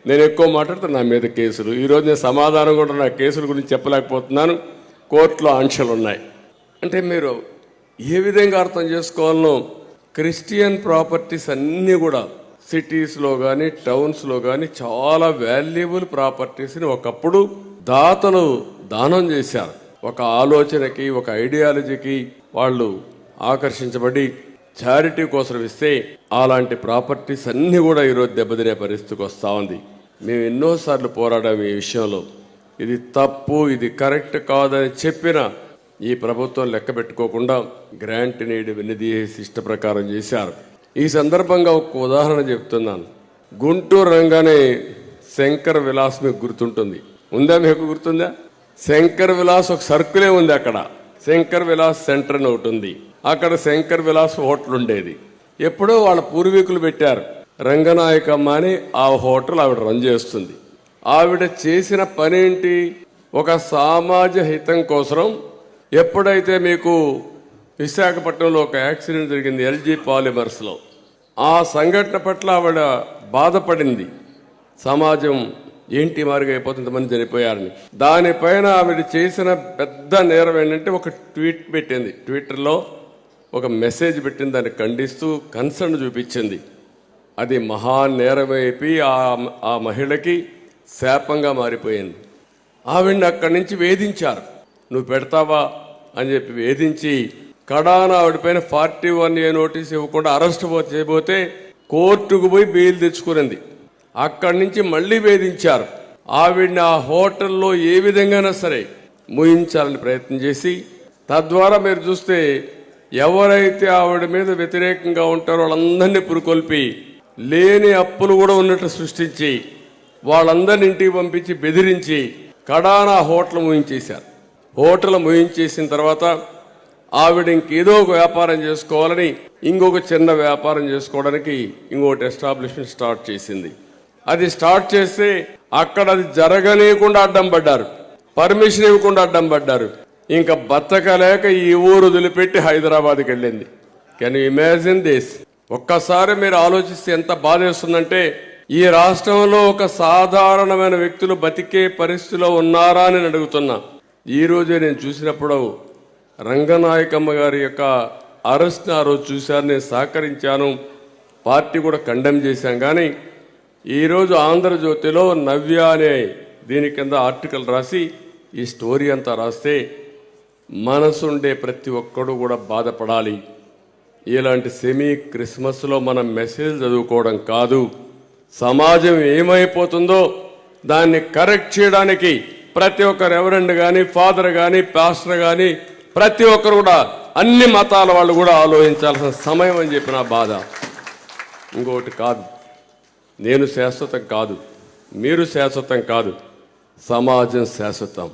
నేను ఎక్కువ మాట్లాడితే నా మీద కేసులు. ఈరోజు నేను సమాధానం కూడా నా కేసుల గురించి చెప్పలేకపోతున్నాను. కోర్టులో ఆంక్షలు ఉన్నాయి. అంటే మీరు ఏ విధంగా అర్థం చేసుకోవాలనో, క్రిస్టియన్ ప్రాపర్టీస్ అన్నీ కూడా సిటీస్లో కానీ టౌన్స్లో కానీ చాలా వాల్యుబుల్ ప్రాపర్టీస్ని ఒకప్పుడు దాతలు దానం చేశారు. ఒక ఆలోచనకి, ఒక ఐడియాలజీకి వాళ్ళు ఆకర్షించబడి చారిటీ కోసం ఇస్తే అలాంటి ప్రాపర్టీస్ అన్నీ కూడా ఈరోజు దెబ్బతినే పరిస్థితికి వస్తూ ఉంది. మేము ఎన్నోసార్లు పోరాడాము ఈ విషయంలో. ఇది తప్పు, ఇది కరెక్ట్ కాదని చెప్పిన ఈ ప్రభుత్వం లెక్క పెట్టుకోకుండా గ్రాంట్ నీడ్ వినియోగ ఇష్ట ప్రకారం చేశారు. ఈ సందర్భంగా ఒక ఉదాహరణ చెప్తున్నాను. గుంటూరు రంగానే శంకర్ విలాస్ మీకు గుర్తుంటుంది, ఉందా? మీకు గుర్తుందా? శంకర్ విలాస్ ఒక సర్కిలే ఉంది. అక్కడ శంకర్ విలాస్ సెంటర్ అని ఒకటి ఉంది. అక్కడ శంకర్ విలాస్ హోటల్ ఉండేది. ఎప్పుడో వాళ్ళ పూర్వీకులు పెట్టారు. రంగనాయకమ్మ అని ఆ హోటల్ ఆవిడ రన్ చేస్తుంది. ఆవిడ చేసిన పని ఏంటి? ఒక సమాజ హితం కోసం. ఎప్పుడైతే మీకు విశాఖపట్నంలో ఒక యాక్సిడెంట్ జరిగింది ఎల్జీ పాలిమర్స్లో, ఆ సంఘటన పట్ల ఆవిడ బాధపడింది. సమాజం ఏంటి మారుగా అయిపోతుంది, మంది చనిపోయారని. దానిపైన ఆవిడ చేసిన పెద్ద నేరం ఏంటంటే ఒక ట్వీట్ పెట్టింది. ట్విట్టర్లో ఒక మెసేజ్ పెట్టింది, దాన్ని ఖండిస్తూ కన్సర్న్ చూపించింది. అది మహా నేరమైపోయి ఆ మహిళకి శాపంగా మారిపోయింది. ఆవిడ్ని అక్కడి నుంచి వేధించారు. నువ్వు పెడతావా అని చెప్పి వేధించి కడాన ఆవిడపైన 41A నోటీస్ ఇవ్వకుండా అరెస్ట్ చేయబోతే కోర్టుకు పోయి బెయిల్ తెచ్చుకునింది. అక్కడి నుంచి మళ్ళీ వేధించారు. ఆవిడ్ని ఆ హోటల్లో ఏ విధంగానైనా సరే ముయించాలని ప్రయత్నం చేసి, తద్వారా మీరు చూస్తే ఎవరైతే ఆవిడ మీద వ్యతిరేకంగా ఉంటారో వాళ్ళందరినీ పురుకొల్పి లేని అప్పులు కూడా ఉన్నట్టు సృష్టించి వాళ్ళందరిని ఇంటికి పంపించి బెదిరించి కడాన హోటల్ ముయించేశారు. హోటల్ ముయించేసిన తర్వాత ఆవిడ ఇంకేదో ఒక వ్యాపారం చేసుకోవాలని ఇంకొక చిన్న వ్యాపారం చేసుకోవడానికి ఇంకొకటి ఎస్టాబ్లిష్మెంట్ స్టార్ట్ చేసింది. అది స్టార్ట్ చేస్తే అక్కడ అది జరగలేకుండా అడ్డం పడ్డారు, పర్మిషన్ ఇవ్వకుండా అడ్డం పడ్డారు. ఇంకా బతకలేక ఈ ఊరు వదిలిపెట్టి హైదరాబాద్కి వెళ్ళింది. Can you imagine this? ఒక్కసారి మీరు ఆలోచిస్తే ఎంత బాధేస్తుందంటే, ఈ రాష్ట్రంలో ఒక సాధారణమైన వ్యక్తులు బతికే పరిస్థితిలో ఉన్నారా అని అడుగుతున్నా. ఈ రోజే నేను చూసినప్పుడు రంగనాయకమ్మ గారి యొక్క అరెస్ట్ ఆ రోజు చూశాను, నేను సహకరించాను, పార్టీ కూడా కండెమ్ చేశాం. కానీ ఈరోజు ఆంధ్రజ్యోతిలో నవ్య అనే దీని కింద ఆర్టికల్ రాసి ఈ స్టోరీ అంతా రాస్తే మనసుండే ప్రతి ఒక్కడు కూడా బాధపడాలి. ఇలాంటి సెమీ క్రిస్మస్లో మనం మెసేజ్ చదువుకోవడం కాదు, సమాజం ఏమైపోతుందో దాన్ని కరెక్ట్ చేయడానికి ప్రతి ఒక్క రెవరెండ్ కానీ, ఫాదర్ కానీ, పాస్టర్ కానీ ప్రతి ఒక్కరు కూడా అన్ని మతాల వాళ్ళు కూడా ఆలోచించాల్సిన సమయం అని చెప్పిన బాధ. ఇంకొకటి కాదు, నేను శాశ్వతం కాదు, మీరు శాశ్వతం కాదు, సమాజం శాశ్వతం.